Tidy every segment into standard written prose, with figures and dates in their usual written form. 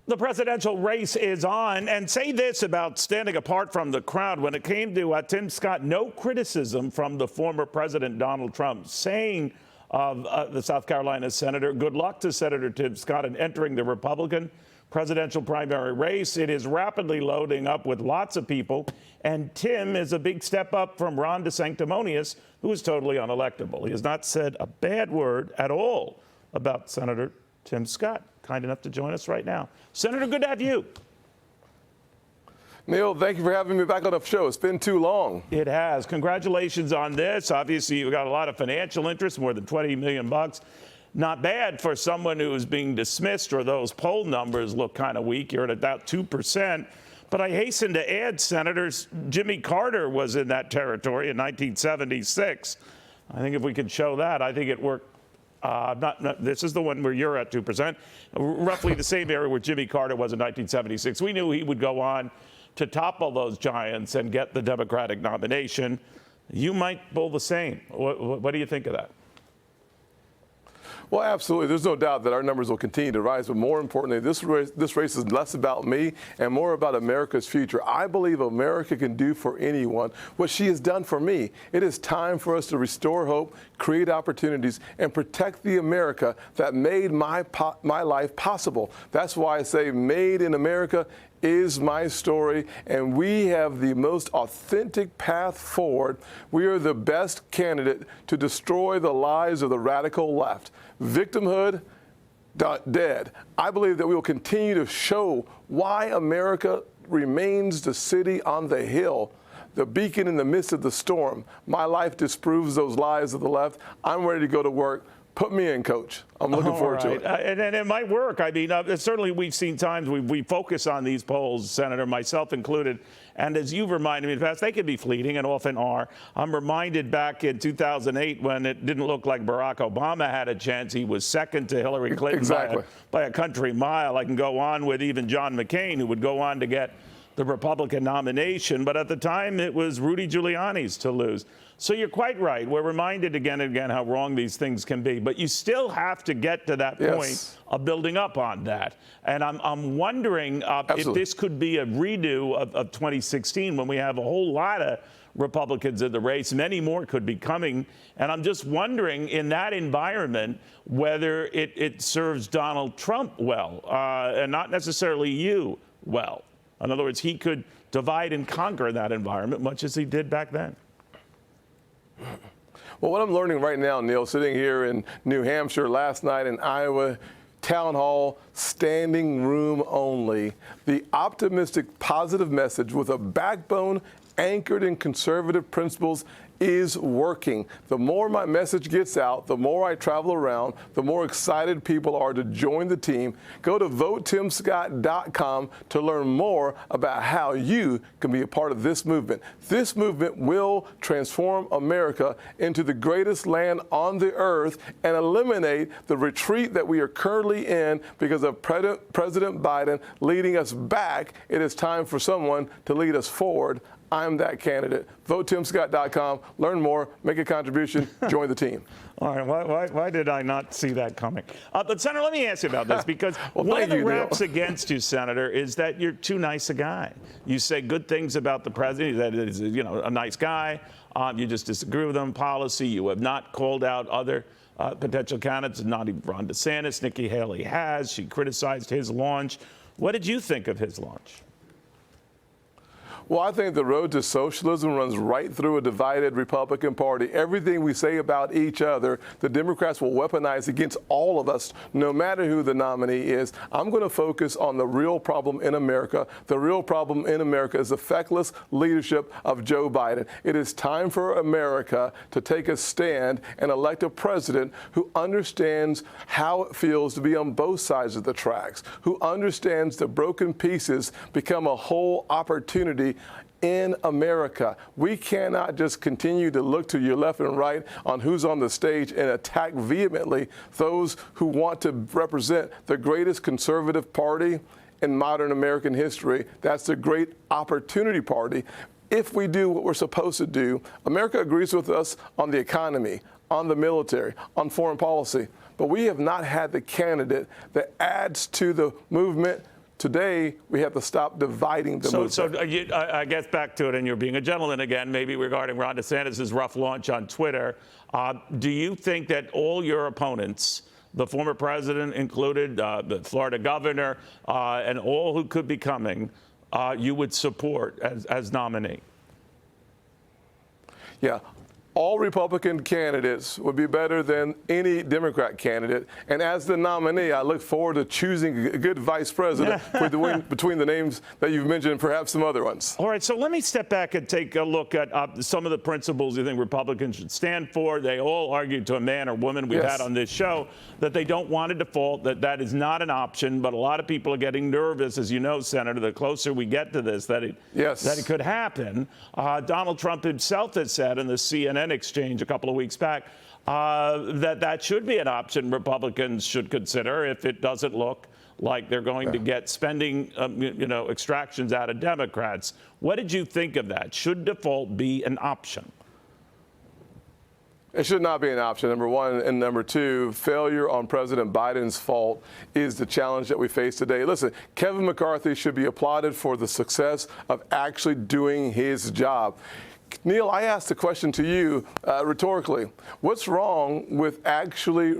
The presidential race is on, and say this about standing apart from the crowd. When it came to Tim Scott, no criticism from the former President Donald Trump, saying of the South Carolina senator, good luck to Senator Tim Scott in entering the Republican presidential primary race. It is rapidly loading up with lots of people, and Tim is a big step up from Ron DeSanctimonious, who is totally unelectable. He has not said a bad word at all about Senator Tim Scott. Kind enough to join us right now. Senator, good to have you. Neil, thank you for having me back on the show. It's been too long. It has. Congratulations on this. Obviously, you've got a lot of financial interest, more than $20 million. Not bad for someone who is being dismissed, or those poll numbers look kind of weak. You're at about 2%. But I hasten to add, Senators, Jimmy Carter was in that territory in 1976. I think if we could show that, I think it worked. This is the one where you're at 2%, roughly the same area where Jimmy Carter was in 1976. We knew he would go on to topple those giants and get the Democratic nomination. You might pull the same. What do you think of that? Well, absolutely. There's no doubt that our numbers will continue to rise. But more importantly, this race is less about me and more about America's future. I believe America can do for anyone what she has done for me. It is time for us to restore hope, create opportunities, and protect the America that made my life possible. That's why I say Made in America is my story, and we have the most authentic path forward. We are the best candidate to destroy the lies of the radical left. Victimhood, dead. I believe that we will continue to show why America remains the city on the hill, the beacon in the midst of the storm. My life disproves those lies of the left. I'm ready to go to work. Put me in, Coach. I'm looking forward to it. And it might work. I mean, certainly we've seen times we focus on these polls, Senator, myself included. And as you've reminded me in the past, they can be fleeting and often are. I'm reminded back in 2008 when it didn't look like Barack Obama had a chance. He was second to Hillary Clinton by a country mile. I can go on with even John McCain, who would go on to get the Republican nomination. But at the time, it was Rudy Giuliani's to lose. So you're quite right. We're reminded again and again how wrong these things can be. But you still have to get to that point of building up on that. And I'm wondering if this could be a redo of 2016 when we have a whole lot of Republicans in the race. Many more could be coming. And I'm just wondering, in that environment, whether it serves Donald Trump well and not necessarily you well. In other words, he could divide and conquer that environment, much as he did back then. Well, what I'm learning right now, Neil, sitting here in New Hampshire, last night in Iowa, town hall, standing room only, the optimistic, positive message with a backbone anchored in conservative principles is working. The more my message gets out, the more I travel around, the more excited people are to join the team. Go to votetimscott.com to learn more about how you can be a part of this movement. This movement will transform America into the greatest land on the earth and eliminate the retreat that we are currently in because of President Biden leading us back. It is time for someone to lead us forward. I'm that candidate. VoteTimScott.com. Learn more, make a contribution, join the team. All right. Why did I not see that coming? But, Senator, let me ask you about this, because one of the raps against you, Senator, is that you're too nice a guy. You say good things about the president, that he's a nice guy. You just disagree with him on policy. You have not called out other potential candidates, not even Ron DeSantis. Nikki Haley has. She criticized his launch. What did you think of his launch? Well, I think the road to socialism runs right through a divided Republican Party. Everything we say about each other, the Democrats will weaponize against all of us, no matter who the nominee is. I'm going to focus on the real problem in America. The real problem in America is the feckless leadership of Joe Biden. It is time for America to take a stand and elect a president who understands how it feels to be on both sides of the tracks, who understands the broken pieces become a whole opportunity in America. We cannot just continue to look to your left and right on who's on the stage and attack vehemently those who want to represent the greatest conservative party in modern American history. That's the great opportunity party. If we do what we're supposed to do, America agrees with us on the economy, on the military, on foreign policy, but we have not had the candidate that adds to the movement Today, we have to stop dividing the movement. So I guess back to it, and you're being a gentleman again, maybe regarding Ron DeSantis' rough launch on Twitter. Do you think that all your opponents, the former president included, the Florida governor, and all who could be coming, you would support as nominee? Yeah. All Republican candidates would be better than any Democrat candidate. And as the nominee, I look forward to choosing a good vice president between the names that you've mentioned and perhaps some other ones. All right, so let me step back and take a look at some of the principles you think Republicans should stand for. They all argued to a man or woman we've had on this show that they don't want a default, that is not an option. But a lot of people are getting nervous, as you know, Senator, the closer we get to this, that it could happen. Donald Trump himself has said in the CNN exchange a couple of weeks back that should be an option Republicans should consider if it doesn't look like they're going to get spending extractions out of Democrats. What did you think of that? Should default be an option? It should not be an option, number one. And number two, failure on President Biden's fault is the challenge that we face today. Listen, Kevin McCarthy should be applauded for the success of actually doing his job. Neil, I asked the question to you rhetorically. What's wrong with actually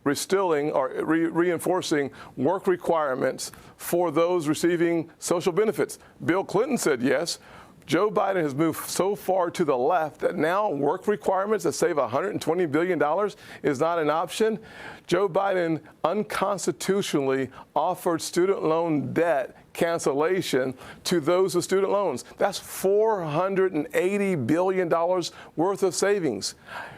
reinstilling or reinforcing work requirements for those receiving social benefits? Bill Clinton said yes. Joe Biden has moved so far to the left that now work requirements that save $120 billion is not an option. Joe Biden unconstitutionally offered student loan debt cancellation to those with student loans. That's $480 billion worth of savings.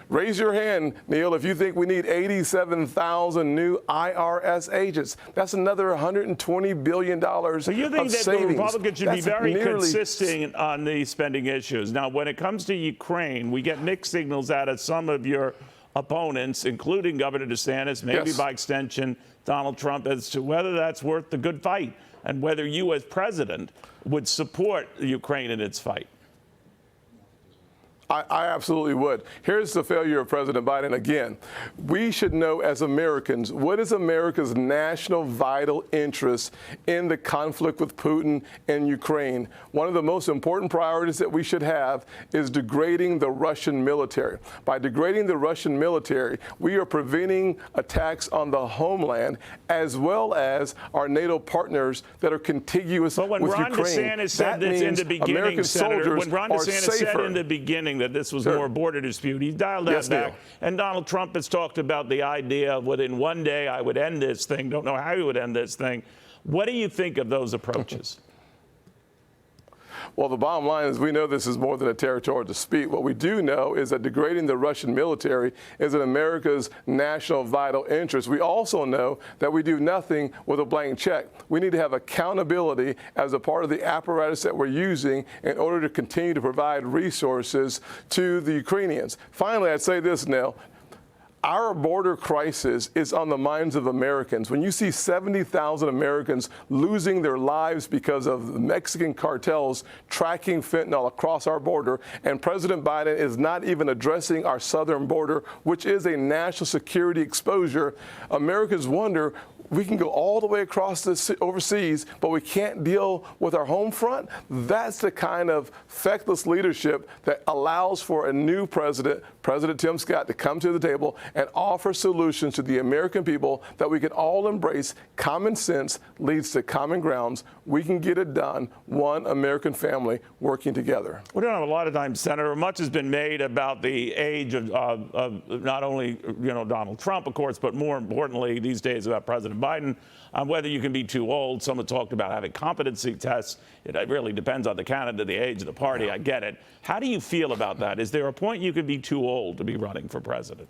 Raise your hand, Neil, if you think we need 87,000 new IRS agents. That's another $120 billion So you think that savings. the Republicans should be very consistent on these spending issues. Now, when it comes to Ukraine, we get mixed signals out of some of your opponents, including Governor DeSantis, maybe by extension Donald Trump, as to whether that's worth the good fight and whether you as president would support Ukraine in its fight. I absolutely would. Here's the failure of President Biden again. We should know as Americans, what is America's national vital interest in the conflict with Putin and Ukraine? One of the most important priorities that we should have is degrading the Russian military. By degrading the Russian military, we are preventing attacks on the homeland as well as our NATO partners that are contiguous with Ukraine. But when Ron DeSantis said this in the beginning, Senator, when Ron DeSantis said in the beginning that this was more a border dispute, he dialed that back. And Donald Trump has talked about the idea of within one day I would end this thing. Don't know how he would end this thing. What do you think of those approaches? Well, the bottom line is we know this is more than a territorial dispute. What we do know is that degrading the Russian military is in America's national vital interest. We also know that we do nothing with a blank check. We need to have accountability as a part of the apparatus that we're using in order to continue to provide resources to the Ukrainians. Finally, I'd say this, Nell. Our border crisis is on the minds of Americans. When you see 70,000 Americans losing their lives because of the Mexican cartels tracking fentanyl across our border, and President Biden is not even addressing our southern border, which is a national security exposure, Americans wonder, we can go all the way across the overseas, but we can't deal with our home front. That's the kind of feckless leadership that allows for a new president, President Tim Scott, to come to the table and offer solutions to the American people that we can all embrace. Common sense leads to common grounds. We can get it done, one American family working together. We don't have a lot of time, Senator. Much has been made about the age of not only Donald Trump, of course, but more importantly these days about President Biden, whether you can be too old. Someone talked about having competency tests. It really depends on the candidate, the age of the party. I get it. How do you feel about that? Is there a point you could be too old to be running for president?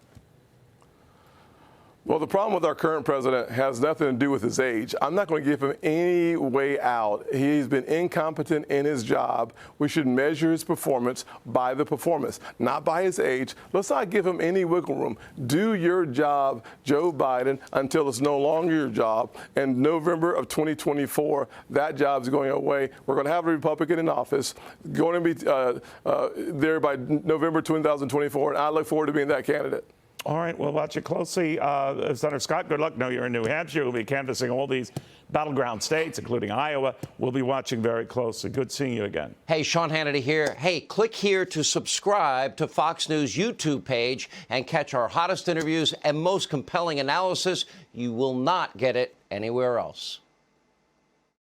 Well, the problem with our current president has nothing to do with his age. I'm not going to give him any way out. He's been incompetent in his job. We should measure his performance by the performance, not by his age. Let's not give him any wiggle room. Do your job, Joe Biden, until it's no longer your job. And November of 2024, that job's going away. We're going to have a Republican in office, going to be there by November 2024, and I look forward to being that candidate. All right, we'll watch it closely. Senator Scott, good luck. No, you're in New Hampshire. We'll be canvassing all these battleground states, including Iowa. We'll be watching very closely. Good seeing you again. Hey, Sean Hannity here. Hey, click here to subscribe to Fox News YouTube page and catch our hottest interviews and most compelling analysis. You will not get it anywhere else.